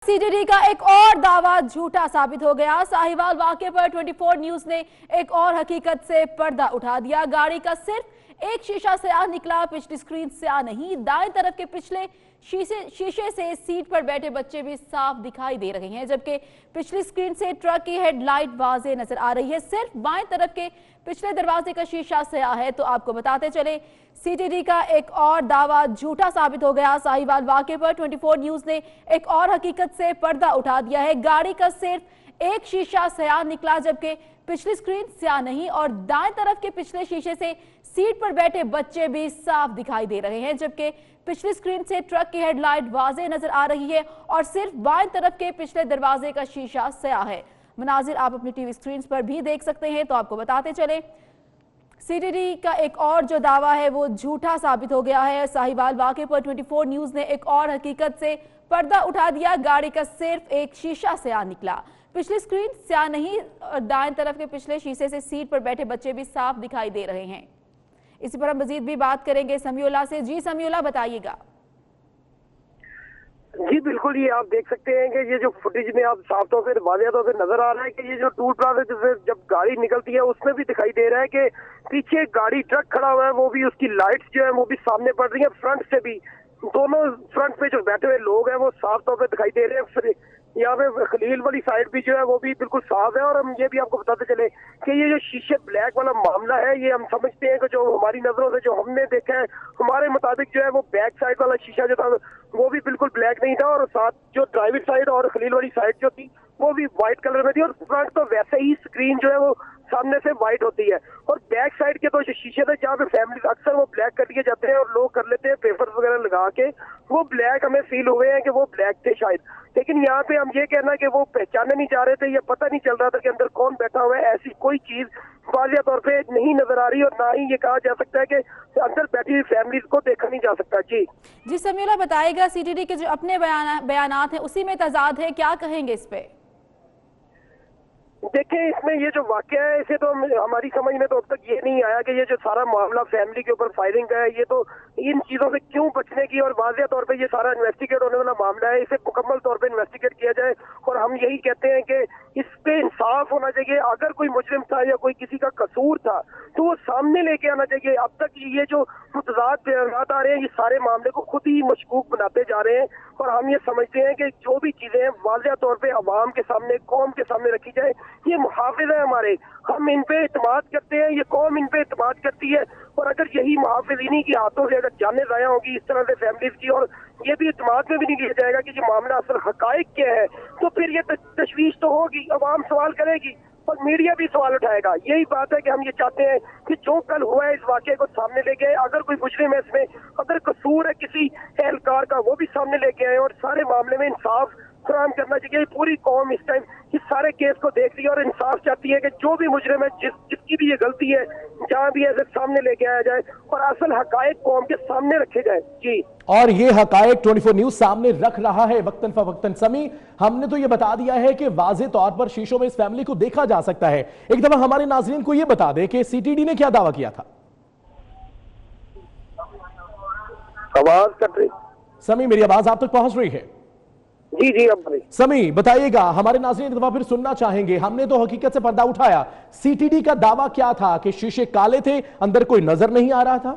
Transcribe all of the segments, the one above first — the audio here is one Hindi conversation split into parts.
सीटीडी का एक और दावा झूठा साबित हो गया। साहिवाल वाकये पर 24 न्यूज ने एक और हकीकत से पर्दा उठा दिया। गाड़ी का सिर्फ एक शीशा स्याह निकला, पिछली स्क्रीन स्याह नहीं। दाएं तरफ के पिछले शीशे से सीट पर बैठे बच्चे भी साफ दिखाई दे रहे हैं, जबकि पिछली स्क्रीन से ट्रक की हेडलाइट वाज़ेह नजर आ रही है। सिर्फ बाएं तरफ के पिछले दरवाजे का शीशा स्याह है। तो आपको बताते चले, सीटीडी का एक और दावा झूठा साबित हो गया। साहिवाल वाकये पर 24 न्यूज ने एक और हकीकत से पर्दा उठा दिया है। गाड़ी का सिर्फ एक शीशा स्याह निकला, जबकि पिछली स्क्रीन स्याह नहीं, और दाएं तरफ के पिछले शीशे से सीट पर बैठे बच्चे भी साफ दिखाई दे रहे हैं, जबकि पिछली स्क्रीन से ट्रक की हेडलाइट वाज़ेह नजर आ रही है और सिर्फ बाएं तरफ के पिछले दरवाजे का शीशा स्याह है। मनाजिर आप अपनी टीवी स्क्रीन पर भी देख सकते हैं। तो आपको बताते चले, सीटीडी का एक और जो दावा है वो झूठा साबित हो गया है। साहिवाल वाकये पर 24 न्यूज ने एक और हकीकत से पर्दा उठा दिया। गाड़ी का सिर्फ एक शीशा स्याह निकला, पिछली स्क्रीन स्याह नहीं, और दाएं तरफ के पिछले शीशे से सीट पर बैठे बच्चे भी साफ दिखाई दे रहे हैं। इसी पर हम मजीद भी बात करेंगे समीउल्लाह से। जी समीउल्लाह, बताइएगा। जी बिल्कुल, ये आप देख सकते हैं कि ये जो फुटेज में आप साफ तौर से वाज़ेह तौर से नजर आ रहा है कि ये जो टूल प्लाजा से जब गाड़ी निकलती है उसमें भी दिखाई दे रहा है कि पीछे गाड़ी ट्रक खड़ा हुआ है, वो भी उसकी लाइट्स जो है वो भी सामने पड़ रही है। फ्रंट से भी दोनों फ्रंट पे जो बैठे हुए लोग हैं वो साफ तौर पे दिखाई दे रहे हैं। फिर यहाँ पे खलील वाली साइड भी जो है वो भी बिल्कुल साफ है। और हम ये भी आपको बताते चले कि ये जो शीशे ब्लैक वाला मामला है, ये हम समझते हैं कि जो हमारी नजरों से जो हमने देखा है, हमारे मुताबिक जो है वो बैक साइड वाला शीशा जो था वो भी बिल्कुल ब्लैक नहीं था, और साथ जो ड्राइवर साइड और खलील वाली साइड जो थी वो भी व्हाइट कलर में थी। और फ्रंट तो वैसे ही स्क्रीन जो है वो सामने से व्हाइट होती है, और बैक साइड के तो शीशे थे जहाँ पे फैमिली अक्सर वो ब्लैक कर दिए जाते हैं और लोग कर लेते हैं पेपर वगैरह लगा के, वो ब्लैक हमें फील हुए हैं कि वो ब्लैक थे शायद। लेकिन यहाँ पे हम ये कहना कि वो पहचाने नहीं जा रहे थे, ये पता नहीं चल रहा था कि अंदर कौन बैठा हुआ है। ऐसी कोई चीज वाज़ेह तौर पे नहीं नजर आ रही, और ना ही ये कहा जा सकता है कि अंदर बैठी हुई फैमिली को देखा नहीं जा सकता। जी समीउल्लाह, बताएगा सीटीडी के जो अपने बयानात हैं उसी में तजाद है, क्या कहेंगे इस पे? देखें, इसमें ये जो वाकया है इसे तो हमारी समझ में तो अब तक ये नहीं आया कि ये जो सारा मामला फैमिली के ऊपर फायरिंग का है, ये तो इन चीजों से क्यों बचने की और वाज़ेह तौर पे ये सारा इन्वेस्टिगेट होने वाला मामला है, इसे मुकम्मल तौर पे इन्वेस्टिगेट किया जाए। और हम यही कहते हैं कि इस पे इंसाफ होना चाहिए। अगर कोई मुजरिम था या कोई किसी का कसूर था तो वो सामने लेके आना चाहिए। अब तक ये जो मुतज़ाद बयानात आ रहे हैं, ये सारे मामले को खुद ही मशकूक बनाते जा रहे हैं। और हम ये समझते हैं कि जो भी चीजें वाज़ेह तौर पे अवाम के सामने, कौम के सामने रखी जाए, ये मुहाफिज है हमारे, हम इन पे इत्मीनान करते हैं, ये कौम इन पे इत्मीनान करती है। और अगर यही मुहाफिज इन्हीं की हाथों से अगर जाने जाया होगी इस तरह से फैमिलीज की, और ये भी इत्मीनान में भी नहीं लिया जाएगा कि ये मामला असल हकाइक क्या है, तो फिर ये तशवीश तो होगी, अवाम सवाल करेगी और मीडिया भी सवाल उठाएगा। यही बात है कि हम ये चाहते हैं कि जो कल हुआ है इस वाकये को सामने लेके आए। अगर कोई मुजरिम है इसमें, अगर कसूर है किसी एहलकार का, वो भी सामने लेके आए और सारे मामले में इंसाफ फराहम करना चाहिए। पूरी कौम इस टाइम इस सारे केस को देख रही है और इंसाफ चाहती है कि जो भी मुजरिम है, जिसकी भी ये गलती है, जहाँ भी ऐसे सामने लेके आया जाए और असल हकायक कौम के सामने रखे जाए। जी, और ये हकायक 24 न्यूज सामने रख रहा है वक्तन फवक्तन। समी, हमने तो ये बता दिया है कि वाज़ेह तौर पर शीशों में इस फैमिली को देखा जा सकता है। एक दफा हमारे नाज़रीन को ये बता दे कि सीटीडी ने क्या दावा किया था। आवाज कट रही। समी, मेरी आवाज आप तक पहुंच रही है? जी जी, अब समी बताइएगा, हमारे नाज़रीन एक दफा फिर सुनना चाहेंगे। हमने तो हकीकत से पर्दा उठाया, सीटीडी का दावा क्या था कि शीशे काले थे, अंदर कोई नजर नहीं आ रहा था?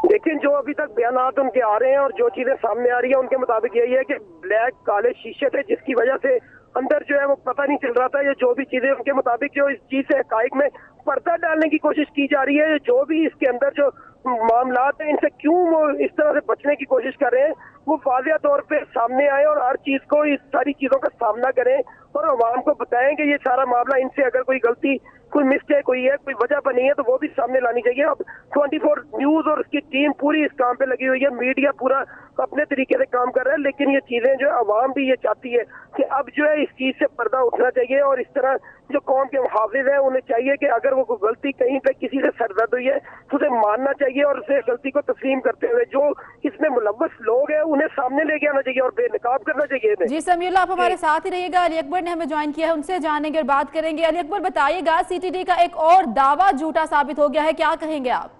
लेकिन जो अभी तक बयानात उनके आ रहे हैं और जो चीजें सामने आ रही है उनके मुताबिक यही है कि ब्लैक काले शीशे थे, जिसकी वजह से अंदर जो है वो पता नहीं चल रहा था। ये जो भी चीजें उनके मुताबिक जो इस चीज से हकाइक में पर्दा डालने की कोशिश की जा रही है, जो भी इसके अंदर जो मामलात हैं, इनसे क्यों वो इस तरह से बचने की कोशिश कर रहे हैं, वो वाज़ेह तौर पे सामने आए और हर चीज को, इस सारी चीजों का सामना करें और अवाम को बताएं कि ये सारा मामला, इनसे अगर कोई गलती, कोई मिस्टेक हुई है, कोई वजह बनी है, तो वो भी सामने लानी चाहिए। अब 24 न्यूज और उसकी टीम पूरी इस काम पे लगी हुई है, मीडिया पूरा अपने तरीके से काम कर रहा है। लेकिन ये चीजें जो अवाम भी ये चाहती है कि अब जो है इस चीज से पर्दा उठना चाहिए, और इस तरह जो कौम के मुहाफिज है उन्हें चाहिए कि अगर वो गलती कहीं पे किसी से सरदर्द हुई है तो उसे मानना चाहिए और उसे गलती को तस्लीम करते हुए जो इसमें मुलव्वस लोग हैं उन्हें सामने लेके आना चाहिए और बेनकाब करना चाहिए। जी समीउल्लाह, आप हमारे साथ ही रहिएगा। अली अकबर ने हमें ज्वाइन किया है, उनसे जानेंगे और बात करेंगे। अली अकबर, बताइएगा, सीटीडी का एक और दावा झूठा साबित हो गया है, क्या कहेंगे आप?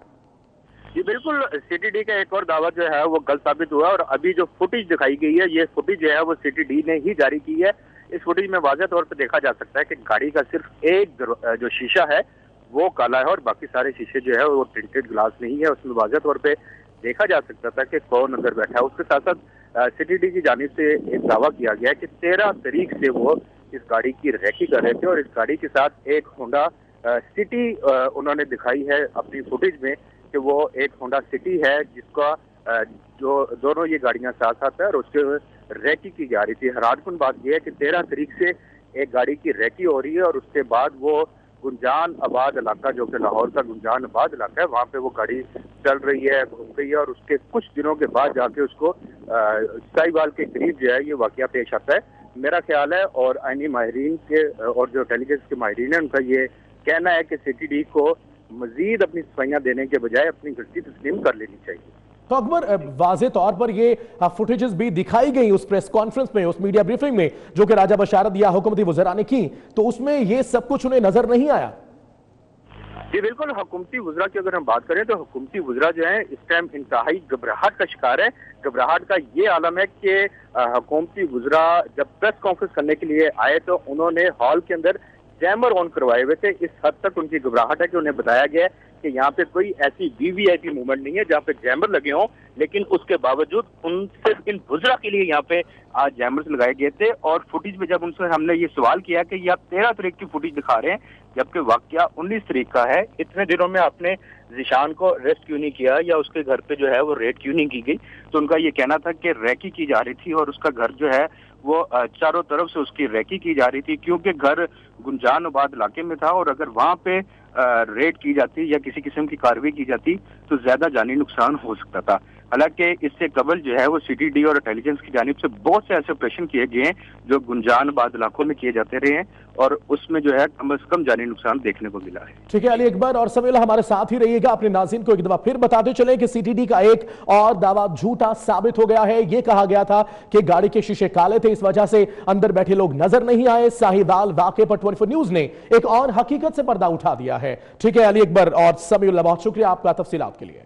जी बिल्कुल, सीटीडी का एक और दावा जो है वो गलत साबित हुआ और अभी जो फुटेज दिखाई गई है, ये फुटेज जो है वो सीटीडी ने ही जारी की है। इस फुटेज में वाज़ह तौर पर देखा जा सकता है कि गाड़ी का सिर्फ एक जो शीशा है वो काला है और बाकी सारे शीशे जो है वो टिंटेड ग्लास नहीं है। उसमें वाज़ह तौर पे देखा जा सकता था कि कौन अंदर बैठा है। उसके साथ साथ सीटीडी की जानिब से एक दावा किया गया कि 13 तारीख से वो इस गाड़ी की रैकी कर रहे थे और इस गाड़ी के साथ एक होंडा सिटी उन्होंने दिखाई है अपनी फुटेज में कि वो एक होंडा सिटी है जिसका जो दोनों ये गाड़ियां साथ साथ है और उसके रैकी की जा रही थी। हैरानकुन बात यह है कि 13 तारीख से एक गाड़ी की रैकी हो रही है और उसके बाद वो गुंजान आबाद इलाका, जो कि लाहौर का गुंजान आबाद इलाका है, वहाँ पे वो गाड़ी चल रही है, घूम रही है और उसके कुछ दिनों के बाद जाके उसको साहिवाल के करीब जो है ये वाकया पेश आता है। मेरा ख्याल है और आईनी माहिरीन के और जो इंटेलिजेंस के माहिरीन है उनका ये कहना है कि सीटीडी को मजीद अपनी सफाइयां देने के बजाय अपनी गलती तस्लीम कर लेनी चाहिए। तो अकबर, वाज़े तौर पर ये फुटेजेस भी दिखाई गई उस प्रेस कॉन्फ्रेंस में, उस मीडिया ब्रीफिंग में जो कि राजा बशारत या हुकूमती वज़रा ने की, तो उसमें ये सब कुछ उन्हें नजर नहीं आया। जी बिल्कुल, हुकूमती वज़रा की अगर हम बात करें तो हुकूमती वज़रा जो है इस टाइम इंतहाई घबराहट का शिकार है। घबराहट का ये आलम है कि हुकूमती वज़रा जब प्रेस कॉन्फ्रेंस करने के लिए आए तो उन्होंने हॉल के अंदर जैमर ऑन करवाए हुए थे। इस हद तक उनकी घबराहट है कि उन्हें बताया गया है कि यहाँ पे कोई ऐसी वीवीआईपी मूवमेंट नहीं है जहाँ पे जैमर लगे हों, लेकिन उसके बावजूद उन सिर्फ इन वज़रा के लिए यहाँ पे आज जैमर्स लगाए गए थे। और फुटेज में जब उनसे हमने ये सवाल किया कि ये आप 13 तारीख की फुटेज दिखा रहे हैं जबकि वाकया 19 तारीख का है, इतने दिनों में आपने ज़ीशान को अरेस्ट क्यों नहीं किया या उसके घर पे जो है वो रेड क्यों नहीं की गई? तो उनका ये कहना था कि रैकी की जा रही थी और उसका घर जो है वो चारों तरफ से उसकी रैकी की जा रही थी, क्योंकि घर गुंजान आबाद इलाके में था और अगर वहां पे रेड की जाती या किसी किस्म की कार्रवाई की जाती तो ज्यादा जानी नुकसान हो सकता था। हालांकि इससे कबल जो है वो सीटीडी और इंटेलिजेंस की जानिब से बहुत से ऐसे ऑपरेशन किए गए हैं जो गुंजान आबाद इलाकों में किए जाते रहे हैं और उसमें जो है कम से कम जानी नुकसान देखने को मिला है। ठीक है, अली अकबर और समीला हमारे साथ ही रहिएगा। अपने नाज़रीन को एक दफा फिर बताते चले कि सीटीडी का एक और दावा झूठा साबित हो गया है। यह कहा गया था कि गाड़ी के शीशे काले थे, इस वजह से अंदर बैठे लोग नजर नहीं आए। साहिवाल वाकये पर 24 न्यूज ने एक और हकीकत से पर्दा उठा दिया है। ठीक है अली अकबर और समीउल्लाह, बहुत शुक्रिया आपका तफसीलात के लिए।